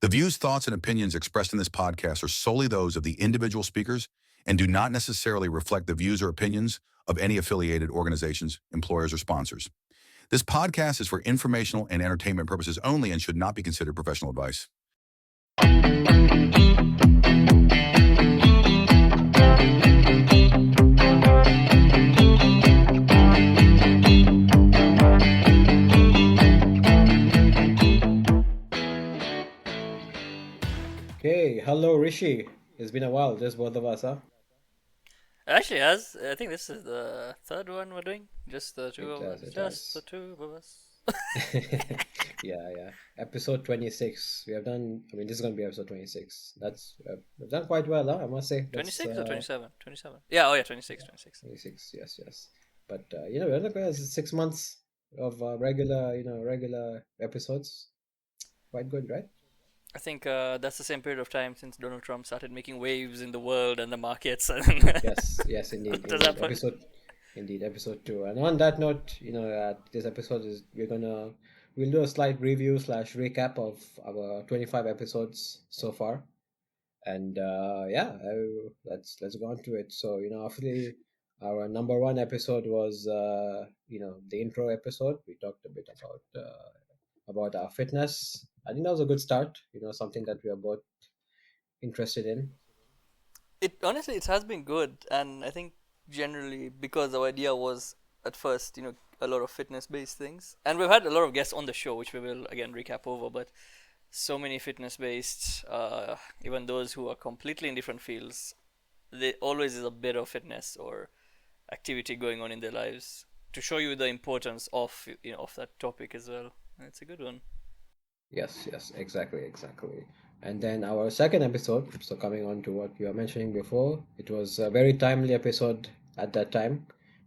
The views, thoughts, and opinions expressed in this podcast are solely those of the individual speakers and do not necessarily reflect the views or opinions of any affiliated organizations, employers, or sponsors. This podcast is for informational and entertainment purposes only and should not be considered professional advice. Okay, hello Rishi. It's been a while, just both of us, huh? Actually, as I think this is the third one we're doing. Just the two It of does, us. it Just the does. two of us. Yeah. Episode 26. We have done, this is going to be episode 26. We've done quite well, huh? I must say. That's 26 or 27? 27. Yeah, oh yeah, 26, yeah, 26. 26, yes. But, we're looking at 6 months of regular episodes. Quite good, right? I think that's the same period of time since Donald Trump started making waves in the world and the markets. And Yes, indeed, does that point? episode 2. And on that note, this episode is we'll do a slight review slash recap of our 25 episodes so far, and let's go on to it. So obviously, our number one episode was the intro episode. We talked a bit about our fitness. I think that was a good start. Something that we are both interested in. It honestly, it has been good, and I think generally because our idea was at first, a lot of fitness-based things, and we've had a lot of guests on the show, which we will again recap over, but so many fitness-based, even those who are completely in different fields, there always is a bit of fitness or activity going on in their lives to show you the importance of of that topic as well. It's a good one. Yes, exactly. And then our second episode, so coming on to what you were mentioning before, it was a very timely episode at that time.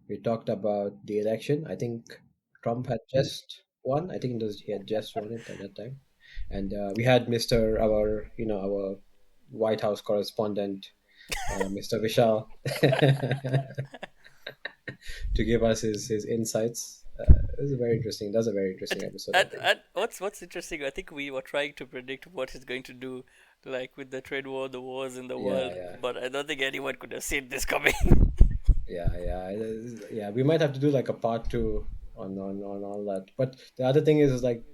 We talked about the election. I think Trump had just won. I think he had just won it at that time. And we had our White House correspondent, Mr. Vishal, to give us his insights. It was a very interesting. That's a very interesting episode, I think. And what's interesting, I think we were trying to predict what he's going to do, like with the trade war, the wars in the Yeah, world, yeah. but I don't think anyone could have seen this coming. Yeah. We might have to do like a part two on all that. But the other thing is like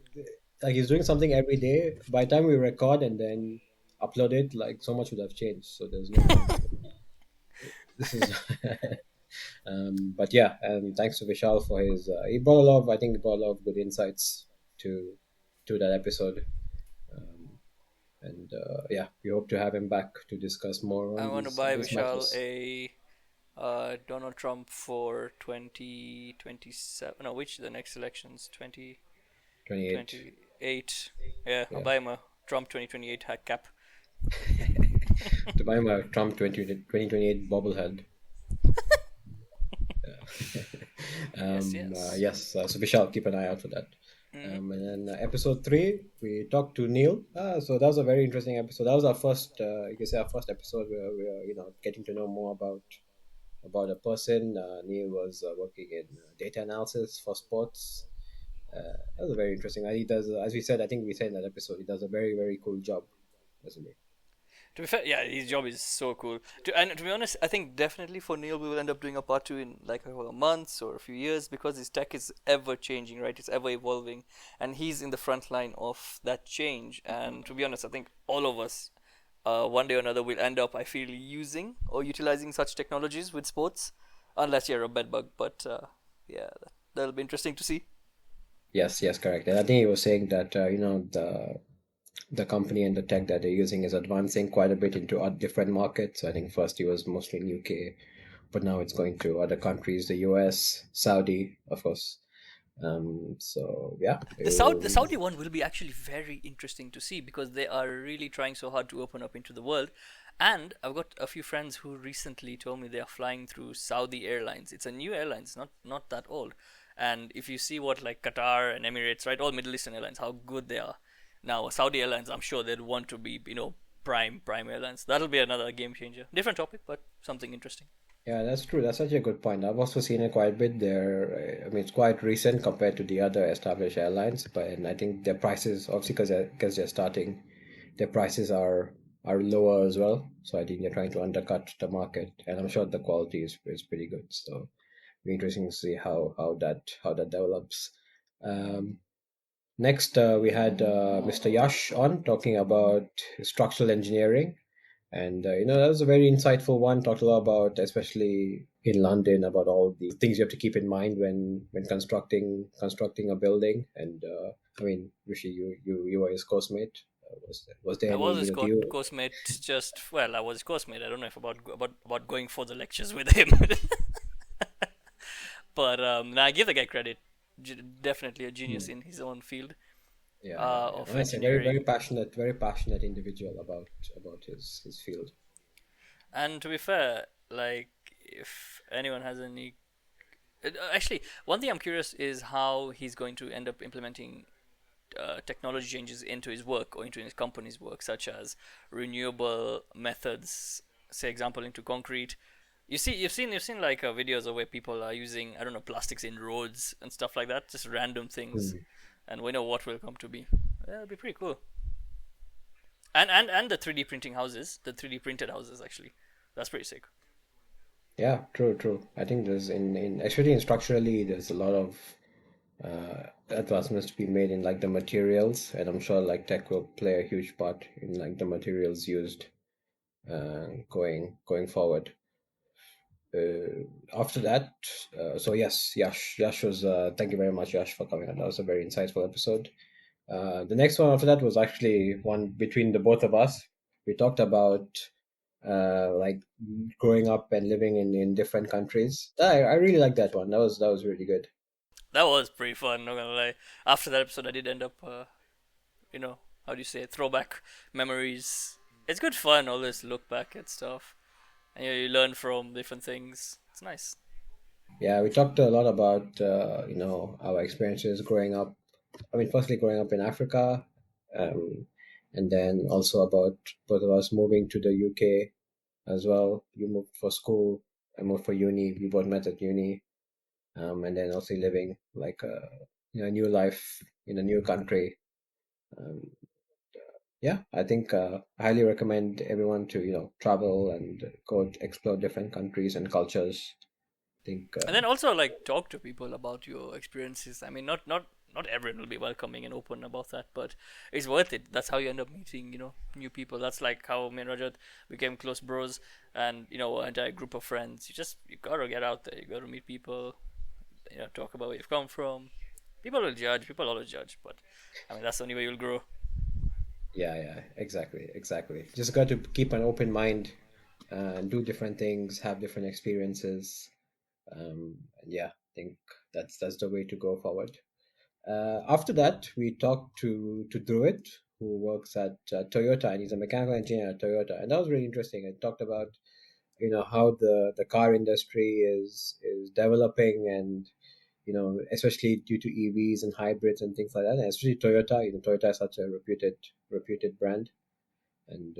he's doing something every day. By the time we record and then upload it, like so much would have changed. So there's no point. This is, but yeah, and thanks to Vishal for his. He brought a lot of, I think, he brought a lot of good insights to that episode. Um, and yeah, we hope to have him back to discuss more I on want to these buy these Vishal matters. a Donald Trump for 2027. No, which the next elections? 28. 2028. Yeah, I'll Yeah. buy him a Trump 2028 hat cap. To buy my Trump 2028 bobblehead. Yes, yes. Yes, so we shall keep an eye out for that. Mm. And then episode 3, we talked to Neil. So that was a very interesting episode. That was our first, you can say, our first episode where we were, getting to know more about a person. Neil was working in data analysis for sports. That was very interesting. He does, as we said, I think we said in that episode, he does a very, very cool job, doesn't he? To be fair, yeah, his job is so cool. And to be honest, I think definitely for Neil, we will end up doing a part two in like a months or a few years because his tech is ever changing, right? It's ever evolving, and he's in the front line of that change. And to be honest, I think all of us, one day or another, will end up, I feel, using or utilizing such technologies with sports, unless you're a bedbug. But yeah, that'll be interesting to see. Yes, correct. And I think he was saying that, the company and the tech that they're using is advancing quite a bit into different markets. I think first it was mostly in UK, but now it's going to other countries, the US, Saudi, of course. So yeah, The Saudi one will be actually very interesting to see because they are really trying so hard to open up into the world. And I've got a few friends who recently told me they are flying through Saudi Airlines. It's a new airline, it's not that old. And if you see what like Qatar and Emirates, right, all Middle Eastern airlines, how good they are. Now Saudi Airlines, I'm sure they'd want to be, prime airlines. That'll be another game changer. Different topic, but something interesting. yeah, that's true. That's such a good point. I've also seen it quite a bit there. I mean, it's quite recent compared to the other established airlines, but and I think their prices, obviously, because they're starting, their prices are lower as well. So I think they're trying to undercut the market, and I'm sure the quality is pretty good. So it'll be interesting to see how that develops. Um, Next, we had Mr. Yash on talking about structural engineering, and that was a very insightful one. Talked a lot about, especially in London, about all the things you have to keep in mind when constructing a building. And I mean, Rishi, you were his course mate. Was there I any was his with you? course mate. Just well, I was his course mate. I don't know if about going for the lectures with him, but nah, I give the guy credit. Definitely a genius Hmm. in his own field Yeah. of Honestly, very engineering. passionate, very passionate individual about his field. And to be fair, like if anyone has any, actually, one thing I'm curious is how he's going to end up implementing technology changes into his work or into his company's work, such as renewable methods, say example into concrete. You've seen like videos of where people are using, I don't know, plastics in roads and stuff like that, just random things, Hmm. and we know what will come to be. Yeah, it'll be pretty cool. And the 3D printing houses, the 3D printed houses actually, that's pretty sick. Yeah, true. I think there's in especially in structurally, there's a lot of advancements to be made in like the materials, and I'm sure like tech will play a huge part in like the materials used going forward. After that, so yes, Yash was. Thank you very much, Yash, for coming on. That was a very insightful episode. The next one after that was actually one between the both of us. We talked about like growing up and living in different countries. I really like that one. That was really good. That was pretty fun, not gonna lie. After that episode, I did end up, how do you say, it? Throwback memories. It's good fun, all this look back at stuff, and you learn from different things. It's nice. Yeah, we talked a lot about our experiences growing up. I mean, firstly growing up in Africa, and then also about both of us moving to the UK as well. You moved for school, I moved for uni. We both met at uni, and then also living like a new life in a new country. Um, yeah, I think I highly recommend everyone to travel and go explore different countries and cultures. I think And then also like talk to people about your experiences. I mean, not everyone will be welcoming and open about that, but it's worth it. That's how you end up meeting, new people. That's like how me and Rajat became close bros, and an entire group of friends. You gotta get out there. You gotta meet people. Talk about where you've come from. People will judge. People always judge, but I mean that's the only way you'll grow. yeah, exactly. Just got to keep an open mind and do different things, have different experiences. And yeah, I think that's the way to go forward. After that, we talked to Druid, who works at Toyota, and he's a mechanical engineer at Toyota, and that was really interesting. I talked about how the car industry is developing, and especially due to EVs and hybrids and things like that, and especially Toyota. Toyota is such a reputed brand, and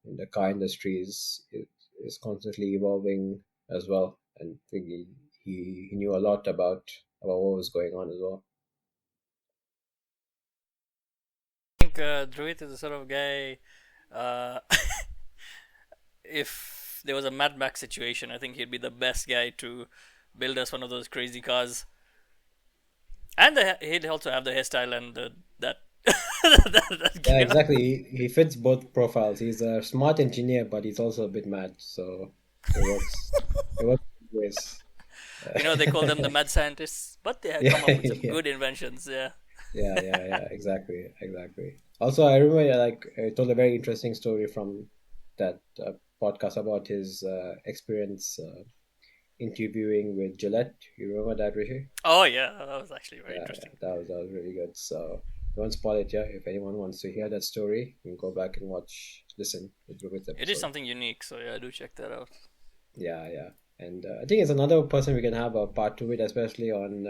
the car industry is constantly evolving as well. And I think he knew a lot about what was going on as well. I think Druid is the sort of guy. Uh, if there was a Mad Max situation, I think he'd be the best guy to build us one of those crazy cars. And he'd also have the hairstyle and that Yeah, that exactly. He fits both profiles. He's a smart engineer, but he's also a bit mad. So it works. It works both ways. they call them the mad scientists, but they have come Yeah, up with some yeah, good inventions. Yeah. yeah. Exactly. Also, I remember like I told a very interesting story from that podcast about his experience interviewing with Gillette. You remember that, Rishi? Oh yeah, that was actually very Yeah, interesting. that was really good. So don't spoil it. Yeah, if anyone wants to hear that story, you can go back and listen to Dhruvid's It is episode. something unique, so yeah, do check that out. Yeah. And I think it's another person we can have a part to it, especially on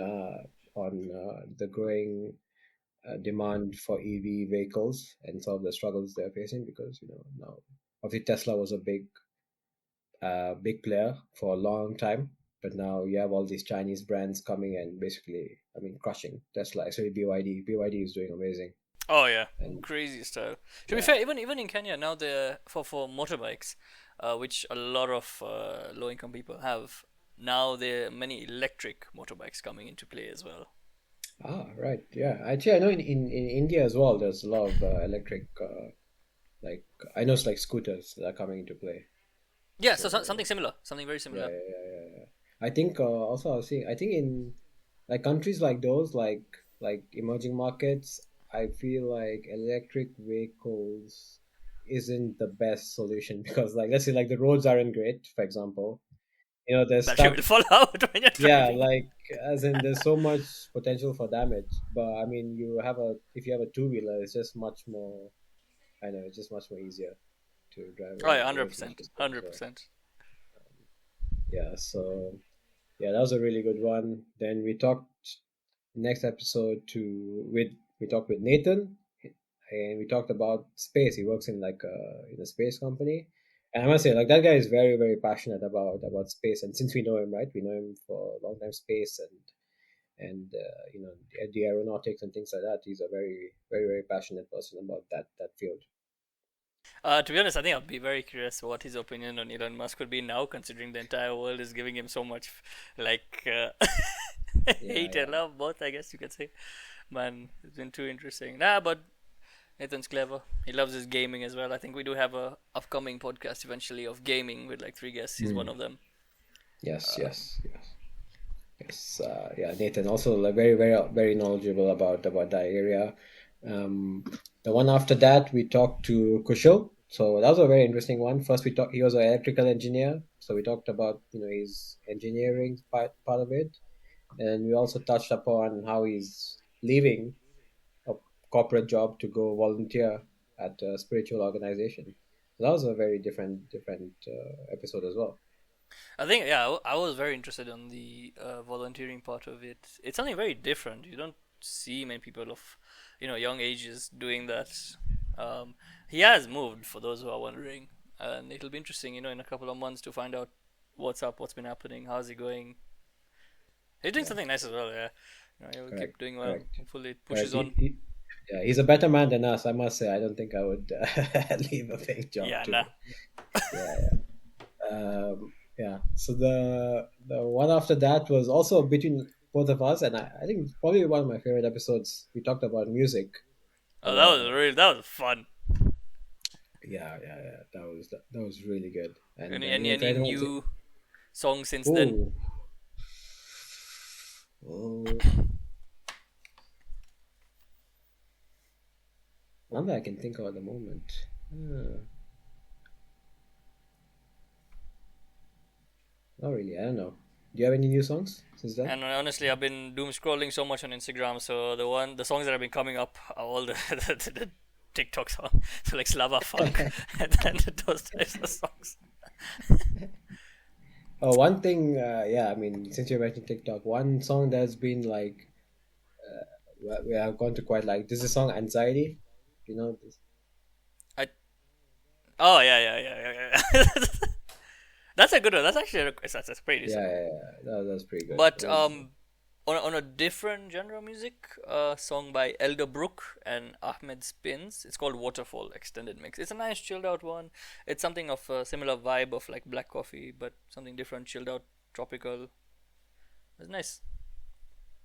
the growing demand for EV vehicles and some of the struggles they're facing, because now obviously Tesla was a big player for a long time, but now you have all these Chinese brands coming and basically, I mean, crushing Tesla. Actually, BYD is doing amazing. Oh yeah, And crazy style. To be yeah, fair, even in Kenya now, the for motorbikes, which a lot of low income people have, now there are many electric motorbikes coming into play as well. right, yeah. Actually, I know in India as well. There's a lot of electric, like I know it's like scooters that are coming into play. Yeah, so, So something similar, something very yeah, similar. yeah, yeah, yeah, yeah. I think also I was saying I think in like countries like those, like emerging markets, I feel like electric vehicles isn't the best solution because like let's say like the roads aren't great, for example. They're Battery stuck. will fall out when you're Yeah, driving. like as in there's so much potential for damage. But I mean, if you have a two-wheeler, it's just much more. I know it's just much more easier to drive Oh yeah, away hundred from percent, people. hundred So percent. yeah, so yeah, that was a really good one. Then we talked next episode to with we talked with Nathan, and we talked about space. He works in a space company, and I must say, like that guy is very very passionate about space. And since we know him, right, we know him for a long time, space and the aeronautics and things like that. He's a very very very passionate person about that field. To be honest, I think I'll be very curious what his opinion on Elon Musk would be now, considering the entire world is giving him so much, like, Yeah, hate and yeah. love, both, I guess you could say. Man, it's been too interesting. Nah, but Nathan's clever. He loves his gaming as well. I think we do have a upcoming podcast eventually of gaming with like three guests. He's one Mm. of them. Yes, yes, yes. Yes, yeah, Nathan also like very, very, very knowledgeable about that area. Um, the one after that, we talked to Kushal. So that was a very interesting one. First, we talked. He was an electrical engineer, so we talked about his engineering part of it, and we also touched upon how he's leaving a corporate job to go volunteer at a spiritual organization. So that was a very different episode as well. I think yeah, I was very interested in the volunteering part of it. It's something very different. You don't see many people of young ages doing that. He has moved, for those who are wondering, and it'll be interesting, in a couple of months to find out what's up, what's been happening, how's he going. He's doing Yeah, something nice as well. Yeah, he'll keep correct, doing well. correct. Hopefully, it Correct. pushes on. Yeah, he's a better man than us, I must say. I don't think I would leave a fake job Yeah, to. nah. Yeah, yeah. So the one after that was also between both of us, and I think it's probably one of my favorite episodes. We talked about music. Oh, Uh, that was fun. yeah, yeah, yeah. That was really good. And if Any anyone, new songs since then? oh, oh, one that I can think of at the moment. Uh, Not really. I don't know. Do you have any new songs since then? And honestly, I've been doom scrolling so much on Instagram, so the songs that have been coming up are all the TikTok songs, so like Slava Funk and then those types of songs. Oh, one thing, yeah, I mean, since you mentioned TikTok, one song that's been like, we have gone to quite like, this is a song Anxiety. You know this? I Oh yeah, yeah. That's a good one. That's actually that's pretty Yeah, decent. yeah, yeah. That's pretty good. But on a different genre of music, song by Elder Brook and Ahmed Spins. It's called Waterfall Extended Mix. It's a nice chilled out one. It's something of a similar vibe of like black coffee, but something different, chilled out, tropical. It's nice.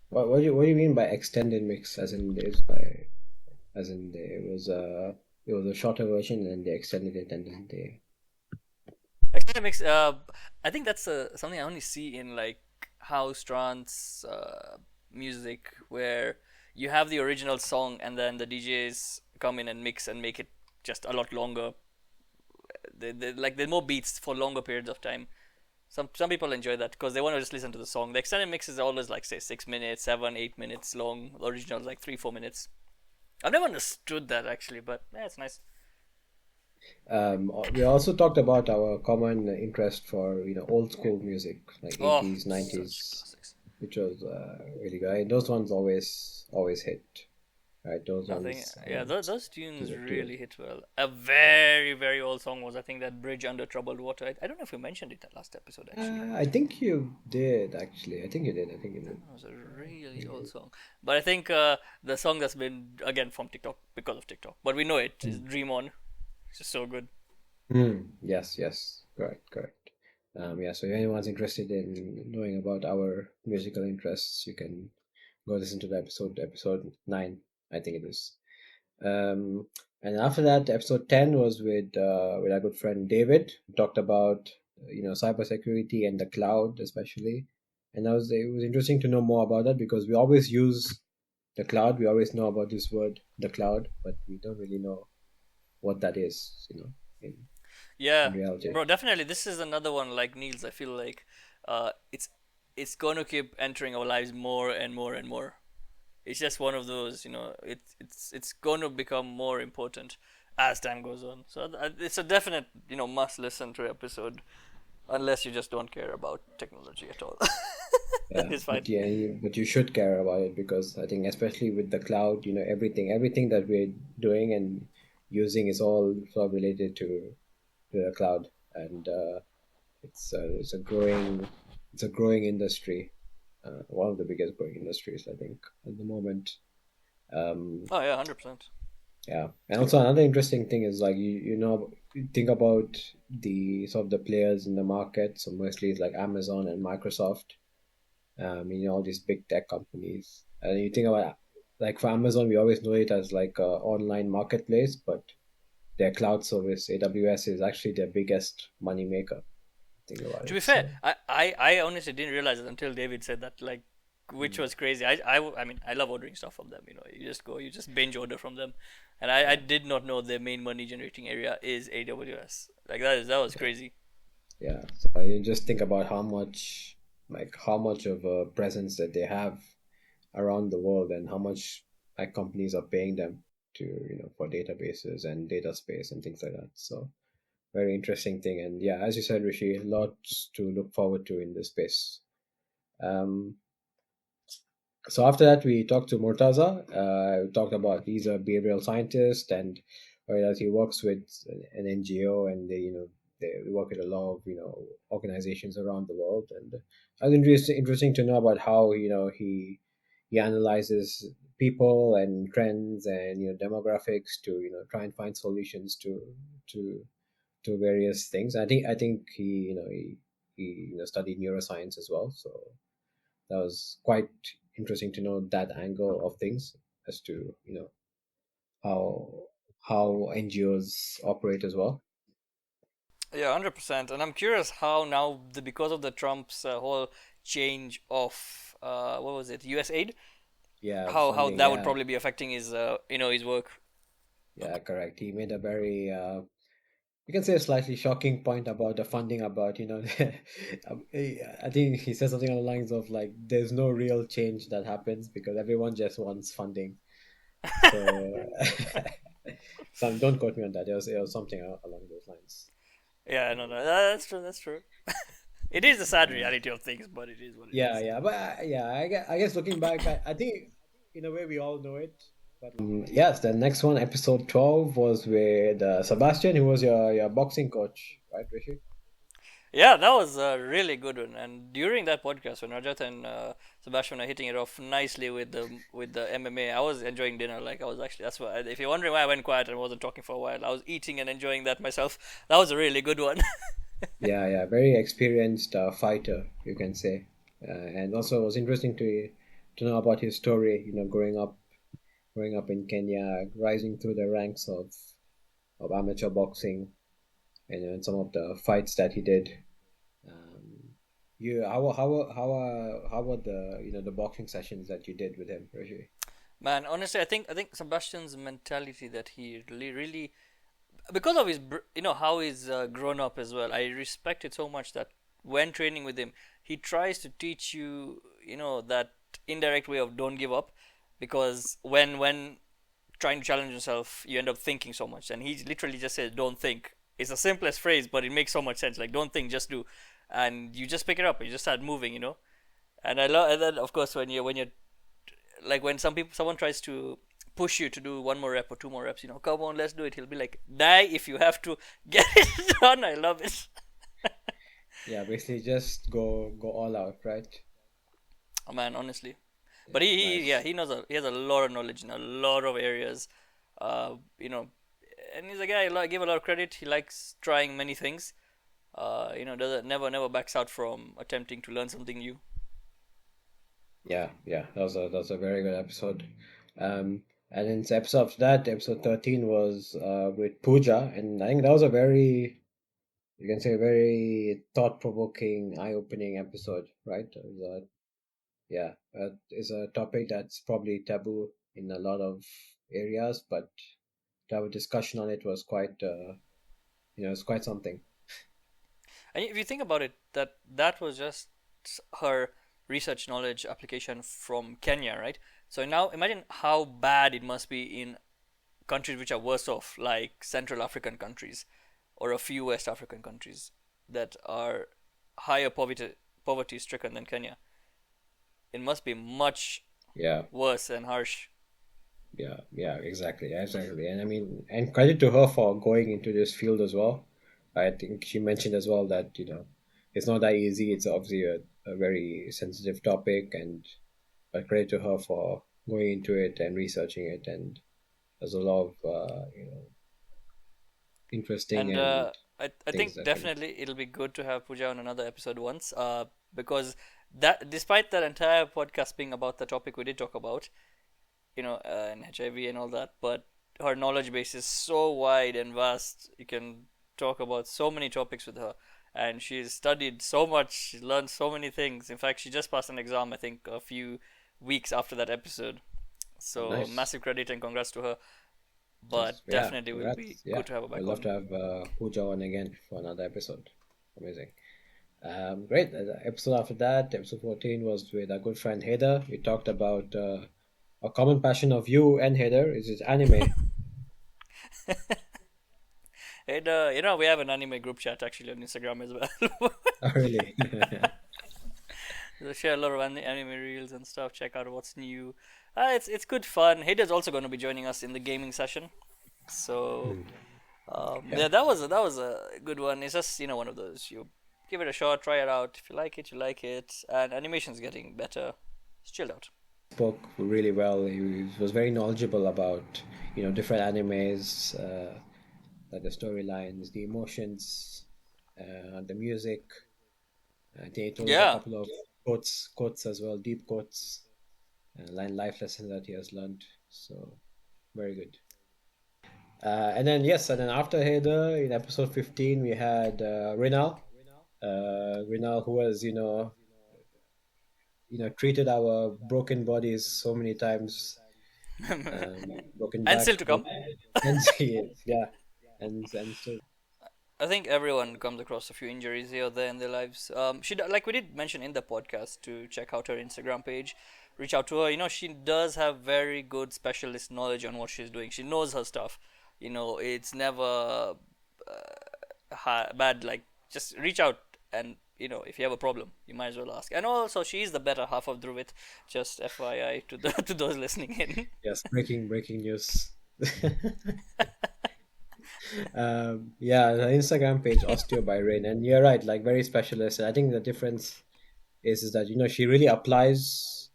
What do you mean by extended mix? As in it was a shorter version and they extended it and then they. Extended mix. I think that's something I only see in like house trance music, where you have the original song and then the DJs come in and mix and make it just a lot longer. Like there's more beats for longer periods of time. Some people enjoy that because they want to just listen to the song. The extended mix is always like say 6 minutes, 7, 8 minutes long. The original is like 3, 4 minutes. I've never understood that actually, but yeah, it's nice. We also talked about our common interest for old school music like Oh, 80s, such 90s, classics. which was really good. Those ones always hit. right? Those I think, ones. yeah, those Those tunes are two. really hit well. A very, very old song was, I think, that Bridge Under Troubled Water. I don't know if we mentioned it that last episode, actually. I think you did actually. I think you did. I think you did. It was a really old song. But I think the song that's been, again, from TikTok, because of TikTok, but we know it, is Dream On. It's just so good. Yes, yes, correct, correct. Yeah, so if anyone's interested in knowing about our musical interests, you can go listen to the episode 9, I think it is. And after that, episode 10 was with our good friend David. We talked about cybersecurity and the cloud especially, and it was interesting to know more about that because we always use the cloud. We always know about this word, the cloud, but we don't really know what that is. In Yeah, reality. bro, definitely. This is another one like Niels. I feel like it's going to keep entering our lives more and more and more. It's just one of those, it's going to become more important as time goes on. So it's a definite, must listen to episode, unless you just don't care about technology at all. Then Yeah, it's fine. but yeah, but you should care about it because I think especially with the cloud, everything that we're doing and using is all sort of related to the cloud, and it's a growing industry, one of the biggest growing industries I think at the moment. Um, Oh yeah, 100%. yeah, and also another interesting thing is like you think about the sort of the players in the market. So mostly it's like Amazon and Microsoft. All these big tech companies. And you think about like for Amazon, we always know it as like a online marketplace, but their cloud service, AWS, is actually their biggest money maker. Think about To it. be fair, So I honestly didn't realize it until David said that, like, which was crazy. I mean, I love ordering stuff from them. You just go, you just binge order from them, and I yeah, did not know their main money generating area is AWS. Like that was crazy. yeah. So you just think about how much of a presence that they have around the world, and how much like companies are paying them to for databases and data space and things like that. So very interesting thing. And yeah, as you said, Rishi, lots to look forward to in this space. Um, so after that, we talked to Murtaza. We talked about he's a behavioral scientist, and whereas he works with an NGO, and they work with a lot of organizations around the world. And it was interesting to know about how he analyzes people and trends and demographics to try and find solutions to various things. I think he studied neuroscience as well, so that was quite interesting to know that angle of things as to how NGOs operate as well. Yeah, 100%. And I'm curious how now, because of the Trump's whole change of what was it, U.S. aid, Yeah, how funding. that would Yeah, probably be affecting his his work. yeah, correct. He made a very you can say a slightly shocking point about the funding. About I think he said something along the lines of like, "There's no real change that happens because everyone just wants funding." So, don't quote me on that. It was something along those lines. Yeah, no, no, that's true. That's true. It is the sad reality of things, but it is what it Yeah, is. yeah, but yeah, I guess looking back, I think in a way we all know it. But yes, the next one, episode 12, was with Sebastian, who was your boxing coach, right, Rishi? Yeah, that was a really good one. And during that podcast, when Rajat and Sebastian are hitting it off nicely with the MMA, I was enjoying dinner. Like I was actually, that's why. If you're wondering why I went quiet and wasn't talking for a while, I was eating and enjoying that myself. That was a really good one. Yeah, yeah, very experienced fighter, you can say, and also it was interesting to know about his story. Growing up in Kenya, rising through the ranks of amateur boxing, and some of the fights that he did. Um, you how were the the boxing sessions that you did with him, Rishi? Man, honestly, I think Sebastian's mentality that he really because of his how he's grown up as well. I respect it so much that when training with him, he tries to teach you that indirect way of don't give up, because when trying to challenge yourself, you end up thinking so much, and he literally just says don't think. It's the simplest phrase, but it makes so much sense. Like don't think, just do, and you just pick it up and you just start moving. And I love, and then of course when you're like when someone tries to push you to do one more rep or two more reps. Come on, let's do it. He'll be like, die if you have to. Get it done. I love it. Yeah, basically just go all out, right? Oh man, honestly. But he knows he has a lot of knowledge in a lot of areas. Uh, you know, and he's a guy I give a lot of credit. He likes trying many things. Doesn't never backs out from attempting to learn something new. Yeah, that was a very good episode. And then the episode after that, episode 13 was with Pooja, and I think that was a very, you can say, very thought-provoking, eye-opening episode, right? It was it's a topic that's probably taboo in a lot of areas, but to have a discussion on it was quite, it's quite something. And if you think about it, that was just her research knowledge application from Kenya, right? So now imagine how bad it must be in countries which are worse off, like Central African countries or a few West African countries that are higher poverty stricken than Kenya. It must be much Yeah, worse and harsh. yeah, exactly, and I mean, and credit to her for going into this field as well. I think she mentioned as well that it's not that easy. It's obviously a very sensitive topic, and but credit to her for going into it and researching it. And there's a lot of interesting And and I things think that can. definitely it'll be good to have Pooja on another episode once. Because that despite that entire podcast being about the topic we did talk about, and HIV and all that, but her knowledge base is so wide and vast. You can talk about so many topics with her, and she's studied so much. She's learned so many things. In fact, she just passed an exam, I think, a few weeks after that episode. So Nice. massive credit and congrats to her. Nice. But Yeah, definitely will be congrats. Yeah, good to have her I'd back love on. to have Pooja on again for another episode. Amazing. Great. The episode after that, episode 14, was with our good friend Heather. We talked about a common passion of you and Heather is anime. And we have an anime group chat actually on Instagram as well. Oh, really? We share a lot of anime reels and stuff. Check out what's new. It's good fun. Hayden's also going to be joining us in the gaming session. So Yeah. yeah, that was a good one. It's just one of those, you give it a shot, try it out. If you like it, you like it, and animation's getting better. It's chilled out. Spoke really well. He was very knowledgeable about different animes, like the storylines, the emotions, the music. I think he told us a Yeah, couple of quotes as well, deep quotes, life lessons that he has learned. So very good. And then after Heather in episode 15 we had Rinal. Rinal, who was treated our broken bodies so many times, broken and back, still to come. and yeah, and so I think everyone comes across a few injuries here or there in their lives. Like we did mention in the podcast, to check out her Instagram page, reach out to her. She does have very good specialist knowledge on what she's doing. She knows her stuff. It's never bad. Like, just reach out, and if you have a problem, you might as well ask. And also, she's the better half of Dhruvit. Just FYI to to those listening in. yes, breaking news. Yeah, the Instagram page Osteo by Rain, and you're right, like very specialist. And I think the difference is that she really applies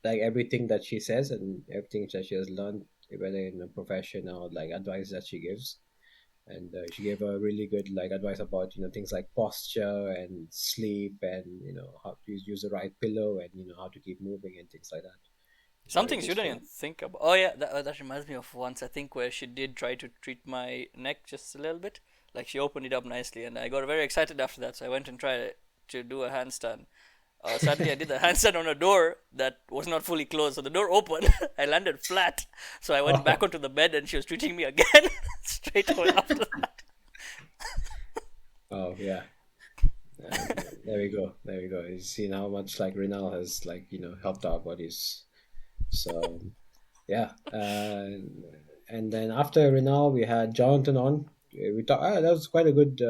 like everything that she says and everything that she has learned, whether in a profession or like advice that she gives. And she gave a really good like advice about things like posture and sleep, and how to use the right pillow, and how to keep moving and things like that. It's Some very things you don't useful. even think about. Oh yeah, that reminds me of once, I think, where she did try to treat my neck just a little bit. Like, she opened it up nicely, and I got very excited after that. So I went and tried to do a handstand. Sadly, I did the handstand on a door that was not fully closed, so the door opened. I landed flat, so I went back Oh, onto the bed, and she was treating me again straight away after that. oh yeah. There we go. There we go. You see how much like Renal has like helped our bodies. So yeah. And then after Renal, we had Jonathan on. We talked. That was quite a good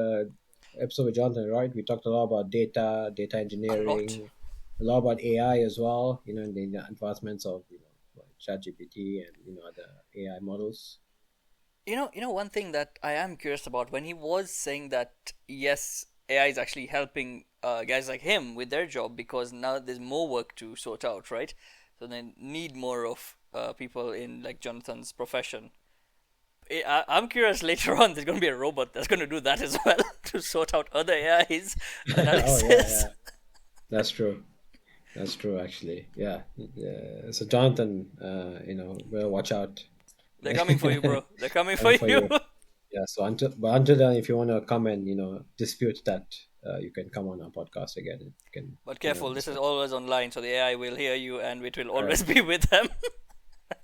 episode with Jonathan, right? We talked a lot about data A lot. engineering, a lot about AI as well. And the advancements of ChatGPT and other AI models. One thing that I am curious about when he was saying that yes, AI is actually helping guys like him with their job because now there's more work to sort out, right? So they need more of people in like Jonathan's profession. I'm curious later on there's going to be a robot that's going to do that as well to sort out other AI's Oh yeah, analysis. yeah, that's true. That's true, actually. Yeah. So Jonathan, well, watch out. They're coming for you, bro. They're coming for Coming for you. you. Yeah. So until then, if you want to come and dispute that, you can come on our podcast again. And you can But careful, this is discuss. always online, so the AI will hear you and it will always Correct. be with them.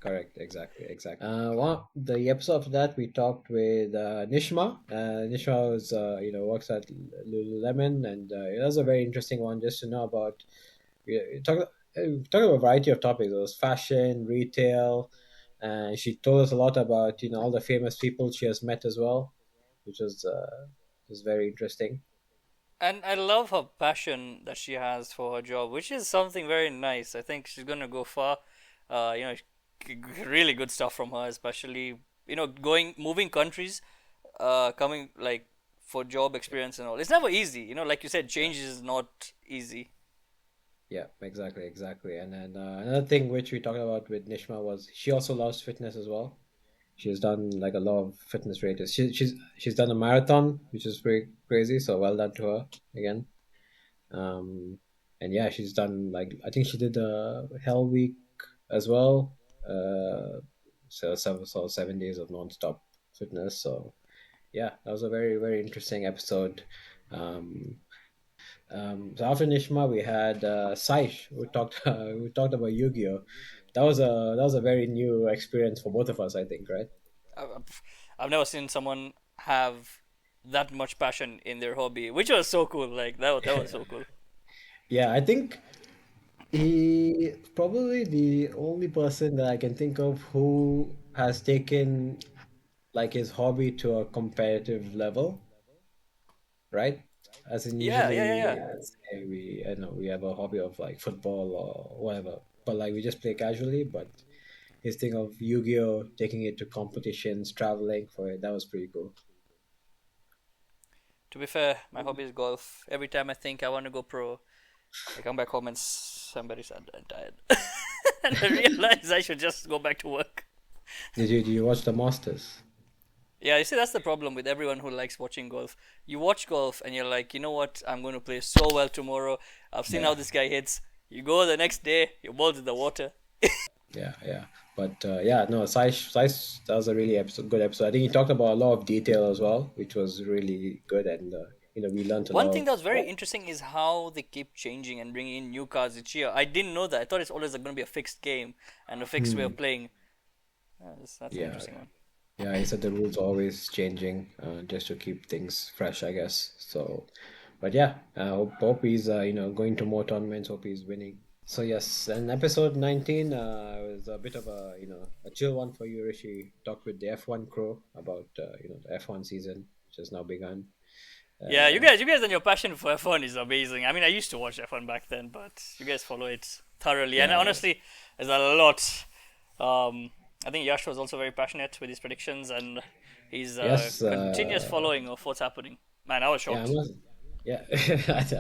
Correct. Exactly. Exactly. Well, the episode after that, we talked with Nishma. Nishma was works at Lululemon, and it was a very interesting one just to know about. We talked about a variety of topics. It was fashion, retail, and she told us a lot about all the famous people she has met as well, which was very interesting. And I love her passion that she has for her job, which is something very nice. I think she's gonna go far. Really good stuff from her, especially moving countries, coming like for job experience and all. It's never easy. Like you said, change is not easy. Yeah, exactly, exactly. And then another thing which we talked about with Nishma was she also loves fitness as well. She's done like a lot of fitness races. She's done a marathon, which is pretty crazy. So well done to her again. Um, and yeah, she's done like I think she did a Hell Week as well. So 7 days of non-stop fitness. So yeah, that was a very very interesting episode. Um, so after Nishma, we had Saish. We talked about Yuhgioh. That was a very new experience for both of us, I think, right? I've never seen someone have that much passion in their hobby, which was so cool. Like that was so cool. Yeah, I think he probably the only person that I can think of who has taken like his hobby to a competitive level, right? As in Yeah, yeah, yeah, usually, yeah. say we I know we have a hobby of like football or whatever, but like we just play casually. But his thing of Yu-Gi-Oh, taking it to competitions, traveling for it, that was pretty cool. To be fair, my hobby is golf. Every time I think I want to go pro, I come back home and somebody's sad and tired, and I realize I should just go back to work. Did you watch the Masters? Yeah, you see, that's the problem with everyone who likes watching golf. You watch golf and you're like, you know what? I'm going to play so well tomorrow. I've seen how Yeah, this guy hits. You go the next day, your ball's in the water. yeah, yeah. But yeah, no, Saish, that was a really good episode. I think he talked about a lot of detail as well, which was really good, and we learned a One lot thing of. that was very interesting is how they keep changing and bringing in new cards each year. I didn't know that. I thought it's always going to be a fixed game and a fixed way Hmm. of playing. That's an Yeah, interesting one. yeah. He said the rules are always changing, just to keep things fresh, I guess. So, but yeah, hope he's going to more tournaments. Hope he's winning. So yes, and episode 19 was a bit of a chill one for you, Rishi. Talked with the F1 crew about the F1 season, which has now begun. Yeah, Uh, you guys, and your passion for F1 is amazing. I mean, I used to watch F1 back then, but you guys follow it thoroughly. And yeah, honestly, there's a lot. I think Yash was also very passionate with his predictions and his yes, continuous following of what's happening. Man, I was yeah, I shocked. must, yeah.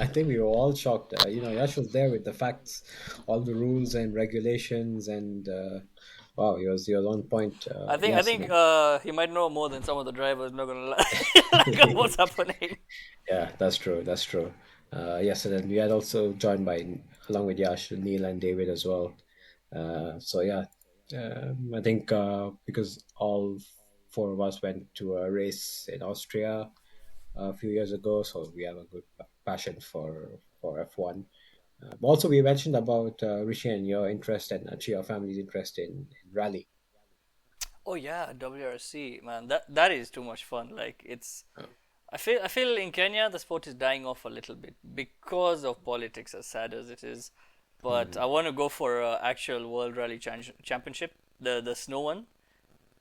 I think we were all shocked. Yash was there with the facts, all the rules and regulations, and wow, he was on point. I Yes, think man. he might know more than some of the drivers. Not gonna lie, like what's happening. Yeah, that's true. That's true. Yes, and then we had also joined by along with Yash, Neil, and David as well. So yeah, I think because all four of us went to a race in Austria a few years ago, so we have a good passion for F1. Also, we mentioned about Rishi and your interest and actually your family's interest in rally. Oh yeah, WRC, man, that is too much fun. Like it's Uh, I feel in Kenya the sport is dying off a little bit because of politics, as sad as it is. But hmm. I want to go for a actual World Rally Championship, the snow one.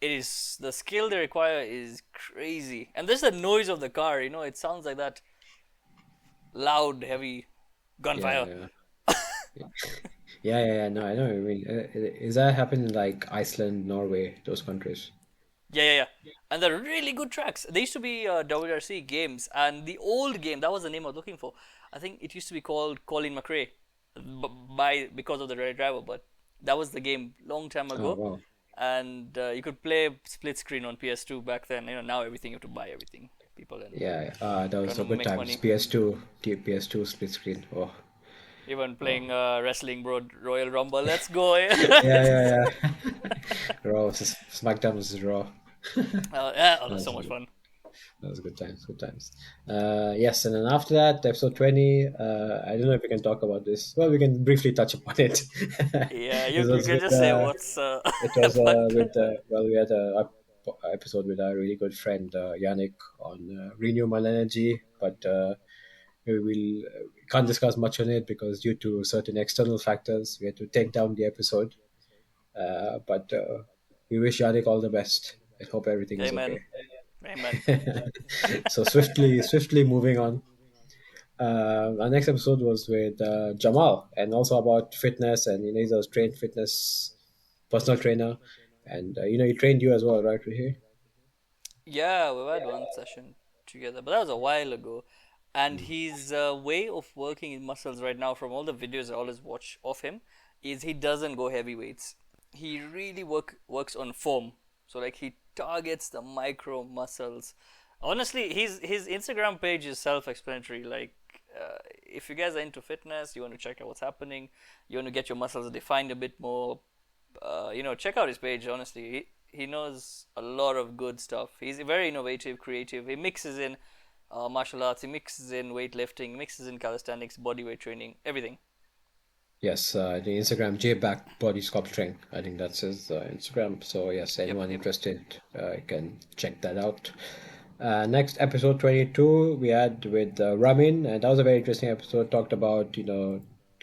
It is the skill they require is crazy, and there's the noise of the car. It sounds like that loud, heavy Yeah, gunfire. yeah. Yeah. No, I know. I mean, is that happening in like Iceland, Norway, those countries? Yeah. And they're really good tracks. They used to be WRC games, and the old game, that was the name I was looking for. I think it used to be called Colin McRae, because of the Red Driver, but that was the game long time Oh, ago. wow. And you could play split screen on PS2 back then. Now everything you have to buy everything. People and Yeah, that was trying to a good make times. money. PS2, PS2 split screen. Oh, Even wow. playing wrestling, bro, Royal Rumble. Let's go. Yeah. Raw, SmackDown versus Raw. Yeah, oh, That that's so was much fun. that was good times, good times. Yes, and then after that, episode 20. I don't know if we can talk about this. Well, we can briefly touch upon it. Yeah, This you was can with just say what's it was but with well, we had a episode with our really good friend Yannick on renewable energy, but we can't discuss much on it because due to certain external factors, we had to take down the episode. But we wish Yannick all the best and hope everything is amen, okay. amen. So swiftly moving on. Our next episode was with Jamal, and also about fitness, and he's a trained fitness personal trainer, and he trained you as well, right, Rihi? Yeah, we've had one session together, but that was a while ago. And his way of working his muscles right now, from all the videos I always watch of him, is he doesn't go heavy weights. He really works on form. So like he targets the micro muscles. Honestly, his Instagram page is self-explanatory. Like, if you guys are into fitness, you want to check out what's happening, you want to get your muscles defined a bit more, check out his page. Honestly, he knows a lot of good stuff. He's very innovative, creative. He mixes in martial arts, he mixes in weightlifting, mixes in calisthenics, bodyweight training, everything. Yes, the Instagram JBack Body Sculpturing. I think that's his Instagram. So yes, anyone Yep. interested can check that out. Next episode 22 we had with Ramin, and that was a very interesting episode. Talked about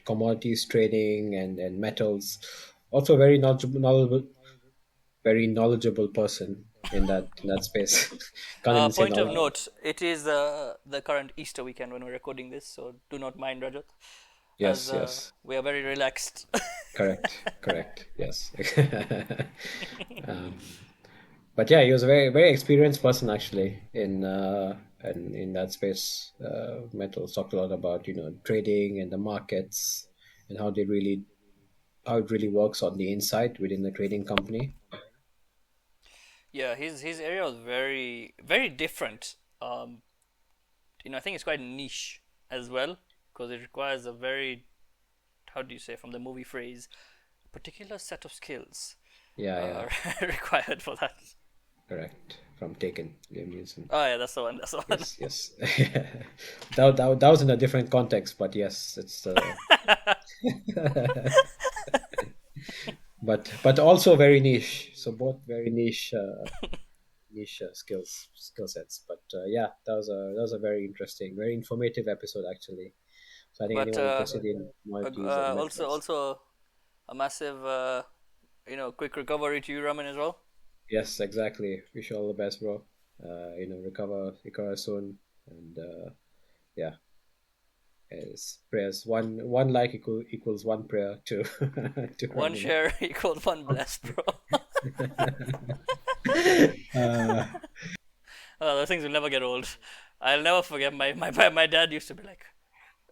commodities trading and metals. Also, very knowledgeable person in that space. Can't even say Point of knowledge. note: it is the current Easter weekend when we're recording this, so do not mind Rajat, as Yes. we are very relaxed. Correct. Yes. um, but yeah, he was a very very experienced person actually in that space. Metals talked a lot about trading and the markets and how it really works on the inside within the trading company. Yeah, his area was very very different. I think it's quite niche as well because it requires a very, how do you say, from the movie phrase, a particular set of skills Yeah, required for that. correct. From Taken, Liam Neeson. Oh yeah, that's the one. That's the one. Yes. That was in a different context, but yes, it's but also very niche. So both very niche skill sets. But yeah, that was a very interesting, very informative episode actually. So I think But anyone interested in commodities and metals. also a massive, quick recovery to you, Raman, as well. Yes, exactly. Wish you all the best, bro. Recover soon, and yeah, prayers. One like equals one prayer to to One Ramin. share equals one blessed, bro. Uh, Those things will never get old. I'll never forget my dad used to be like,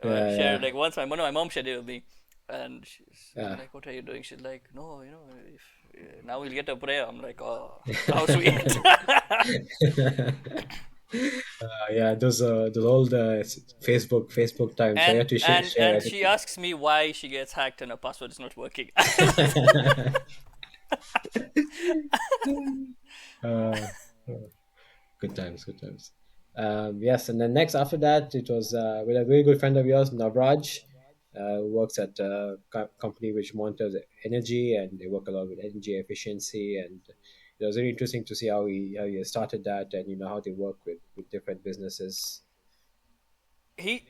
share yeah, like once one of my mom shared it with me, and she's yeah. like, "What are you doing?" She's like, "No, if now we'll get a prayer." I'm like, "Oh, how sweet." Yeah, those old Facebook times. I and had to and share and she everything. asks me why she gets hacked and her password is not working. uh, Good times, good times. Yes, and then next after that, it was with a very good friend of yours, Navraj, who works at a company which monitors energy, and they work a lot with energy efficiency. And it was very interesting to see how he started that, and how they work with different businesses. he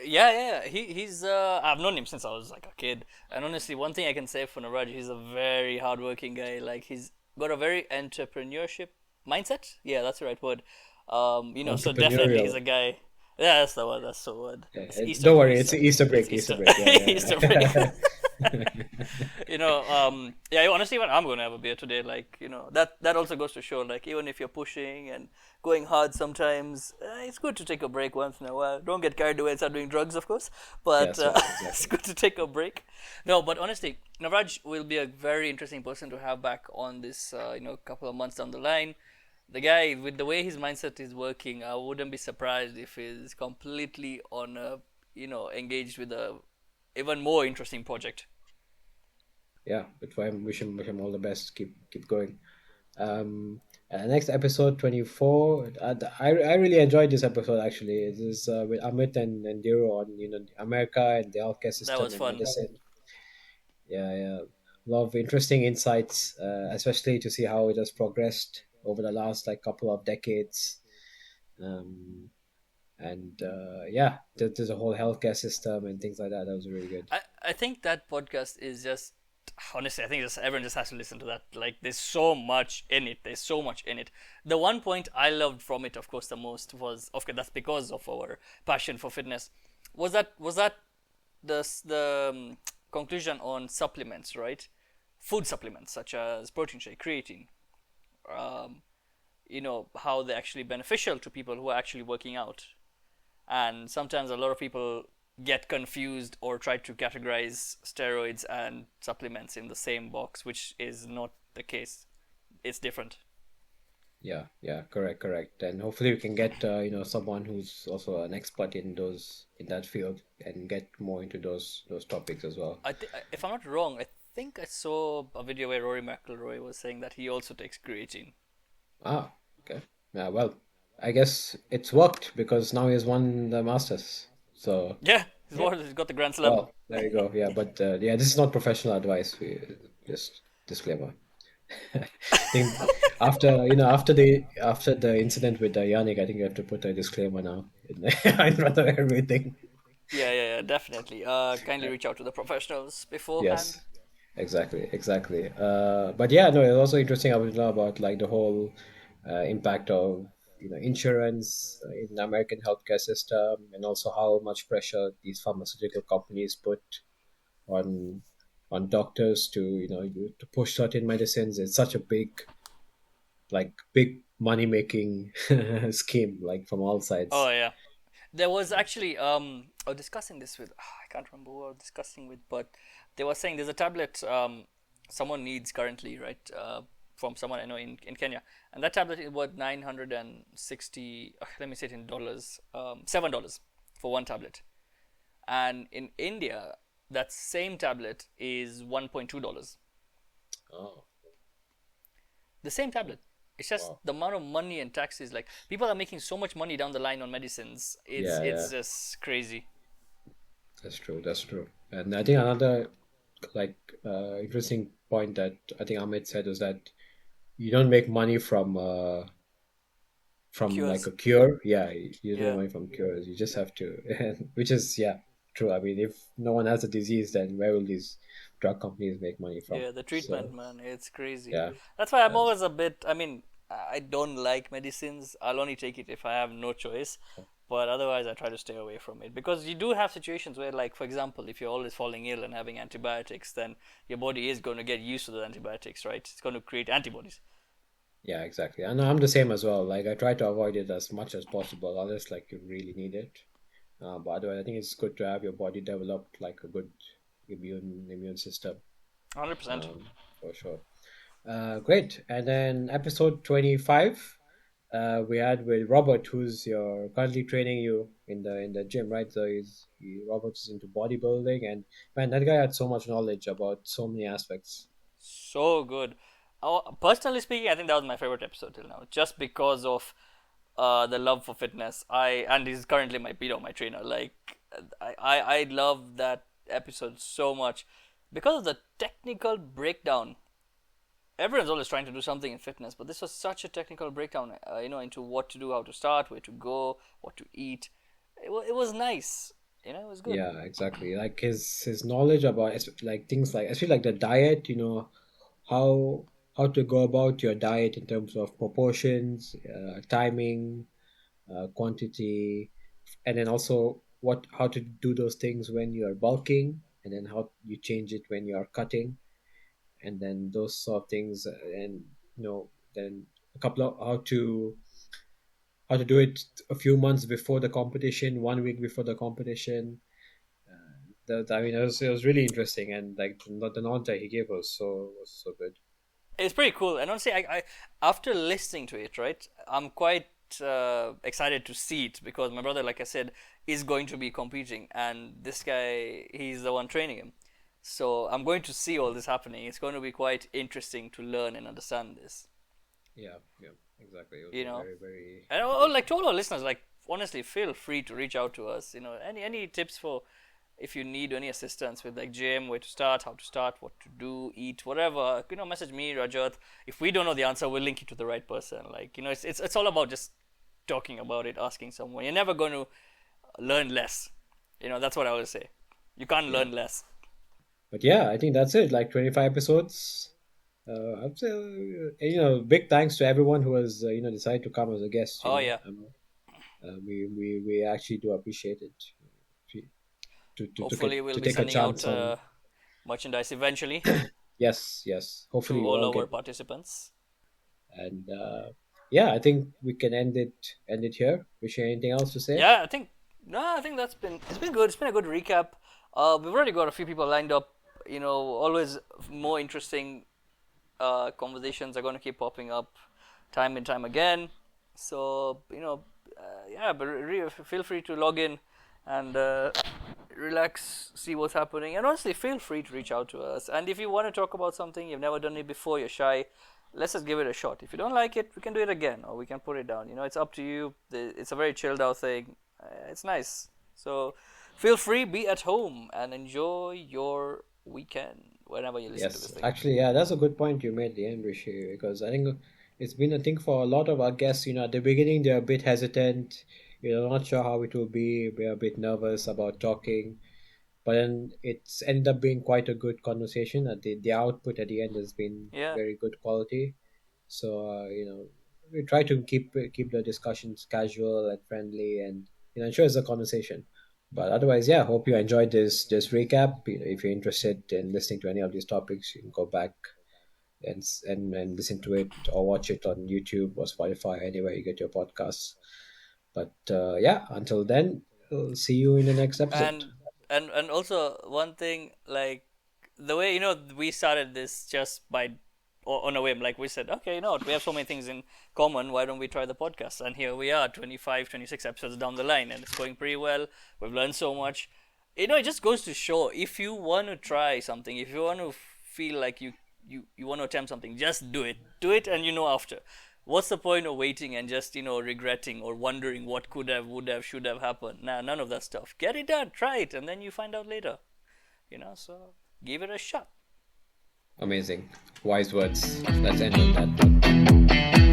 yeah, he's I've known him since I was like a kid, and honestly, one thing I can say for Naraj, he's a very hardworking guy. Like he's got a very entrepreneurship mindset. Yeah, that's the right word. So definitely he's Entrepreneurial. a guy. Yeah, that's the word. That's the word. Yeah, It's Easter, don't bro. worry, it's Easter. Easter It's break. Easter Easter. break. Yeah, Easter break. Yeah, honestly, even I'm gonna have a beer today. Like, that also goes to show, like, even if you're pushing and going hard sometimes, it's good to take a break once in a while. Don't get carried away and start doing drugs, of course, but Yes, yes, it's exactly. good to take a break. No, but honestly, Navraj will be a very interesting person to have back on this, couple of months down the line. The guy, with the way his mindset is working, I wouldn't be surprised if he's completely on a, engaged with a even more interesting project. Yeah, but for him, wish him all the best. Keep going. Next episode 24. I really enjoyed this episode actually. It is with Amit and Diro on America and the healthcare That system was and fun. medicine. Yeah, yeah, a lot of interesting insights, especially to see how it has progressed over the last like couple of decades. Um, and yeah, there's a whole healthcare system and things like that. That was really good. I think that podcast is just, honestly, I think just everyone just has to listen to that. Like, there's so much in it. There's so much in it. The one point I loved from it, of course, the most was, okay, that's because of our passion for fitness. Was that the conclusion on supplements, right? Food supplements such as protein shake, creatine, um, how they're actually beneficial to people who are actually working out. And sometimes a lot of people get confused or try to categorize steroids and supplements in the same box, which is not the case. It's different. Yeah, yeah, correct. And hopefully we can get someone who's also an expert in that field and get more into those topics as well. If I'm not wrong, I think I saw a video where Rory McIlroy was saying that he also takes creatine. Ah, okay. Yeah, well, I guess it's worked because now he's won the Masters. So Yeah, yeah. he's got the Grand Slam. Well, there you go. Yeah, but yeah, this is not professional advice. We just disclaimer. I think after the incident with Yannick, I think you have to put a disclaimer now in front of everything. Yeah, definitely. Kindly reach out to the professionals beforehand. Yes, exactly. But yeah, no, it's also interesting. I would know about like the whole impact of insurance in the American healthcare system, and also how much pressure these pharmaceutical companies put on doctors to to push certain medicines. It's such a big money making scheme, like from all Oh sides. yeah. There was actually I was discussing this with I can't remember who I was discussing with, but they were saying there's a tablet someone needs currently, right? From someone I know in Kenya, and that tablet is worth 960. Let me say it in dollars. $7 for one tablet, and in India, that same tablet is $1.2. Oh, The same tablet. It's just wow. the amount of money and taxes. Like, people are making so much money down the line on medicines. It's Yeah, yeah, it's just crazy. that's true. And I think another like interesting point that I think Ahmed said was that you don't make money from like Cures. a cure. Yeah, you don't make Yeah. money from cures. You just have to, which is yeah, true. I mean, if no one has a disease, then where will these drug companies make money from? Yeah, the treatment, So man, it's crazy. yeah, That's why I'm yes, always a bit. I mean, I don't like medicines. I'll only take it if I have no choice. But otherwise, I try to stay away from it because you do have situations where, like, for example, if you're always falling ill and having antibiotics, then your body is going to get used to the antibiotics, right? It's going to create antibodies. yeah, exactly. And I'm the same as well. Like I try to avoid it as much as possible, unless like you really need it. But otherwise, I think it's good to have your body develop like a good immune system, 100%. for sure. Great. And then episode 25, we had with Robert, who's your currently training you in the gym, right? So Robert is into bodybuilding, and man, that guy had so much knowledge about so many aspects. So good. Personally speaking, I think that was my favorite episode till now, just because of the love for fitness. And he's currently my trainer. Like, I love that episode so much because of the technical breakdown. Everyone's always trying to do something in fitness, but this was such a technical breakdown. Into what to do, how to start, where to go, what to eat. It was nice. It was good. Yeah, exactly. Like his knowledge about like things like especially like the diet, how to go about your diet in terms of proportions, timing, quantity, and then also what how to do those things when you're bulking. and then how you change it when you're cutting, and then those sort of things, and then a couple of how to do it a few months before the competition, 1 week before the competition. I mean, it was really interesting, and like the knowledge that he gave us was so good. It's pretty cool, and honestly, I after listening to it, right, I'm quite excited to see it because my brother, like I said, is going to be competing, and this guy, he's the one training him. So I'm going to see all this happening. It's going to be quite interesting to learn and understand this. Yeah, yeah, exactly. It was You know, very, very, and very like to all our listeners, like honestly, feel free to reach out to us. Any tips for if you need any assistance with like gym, where to start, how to start, what to do, eat, whatever. Message me, Rajat. If we don't know the answer, we'll link you to the right person. Like it's all about just talking about it, asking someone. You're never going to learn less. That's what I always say. You can't yeah. learn less. But yeah, I think that's it. Like 25 episodes. I'd say, big thanks to everyone who has, decided to come as a guest. Oh yeah. We actually do appreciate it. Hopefully, we'll To be take a sending out chance on. merchandise eventually Yes. Hopefully, to we all all our get. participants. And yeah, I think we can end it here. Wish you anything else to say? Yeah, I think it's been good. It's been a good recap. We've already got a few people lined up. Always more interesting conversations are going to keep popping up time and time again. So yeah, but feel free to log in and relax, see what's happening, and honestly, feel free to reach out to us. And if you want to talk about something you've never done it before, you're shy, let's just give it a shot. If you don't like it, we can do it again, or we can put it down. It's up to you. It's a very chilled out thing. It's nice. So feel free, be at home, and enjoy your weekend whenever you listen to this Yes, thing. actually, yeah, that's a good point you made, the end, Rishi, because I think it's been a thing for a lot of our guests. At the beginning, they're a bit hesitant, not sure how it will be, they're a bit nervous about talking, but then it's ended up being quite a good conversation. The output at the end has been Yeah. very good quality. So, we try to keep the discussions casual and friendly, and ensure it's a conversation. But otherwise, yeah, hope you enjoyed this recap. If you're interested in listening to any of these topics, you can go back and listen to it or watch it on YouTube or Spotify, anywhere you get your podcasts. But yeah, until then, we'll see you in the next episode. And also one thing, like the way we started this just by on a whim, like we said, okay, we have so many things in common, why don't we try the podcast? And here we are, 25, 26 episodes down the line, and it's going pretty well. We've learned so much. It just goes to show, if you want to try something, if you want to feel like you want to attempt something, just do it, and after. What's the point of waiting and just regretting or wondering what could have, would have, should have happened? Nah, none of that stuff. Get it done, try it, and then you find out later. So give it a shot. Amazing. Wise words. Let's end on that.